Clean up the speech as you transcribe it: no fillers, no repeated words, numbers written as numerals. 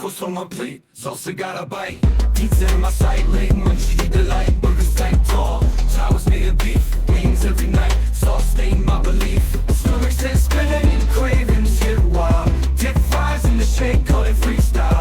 Puss on my plate, salsa got a bite. Pizza in my sight, late munchy delight. Burgers stank tall, towers made of beef. Wings every night, sauce stain my belief. Stomachs head spinning, cravings get wild. Dip fries in the shake, call it freestyle.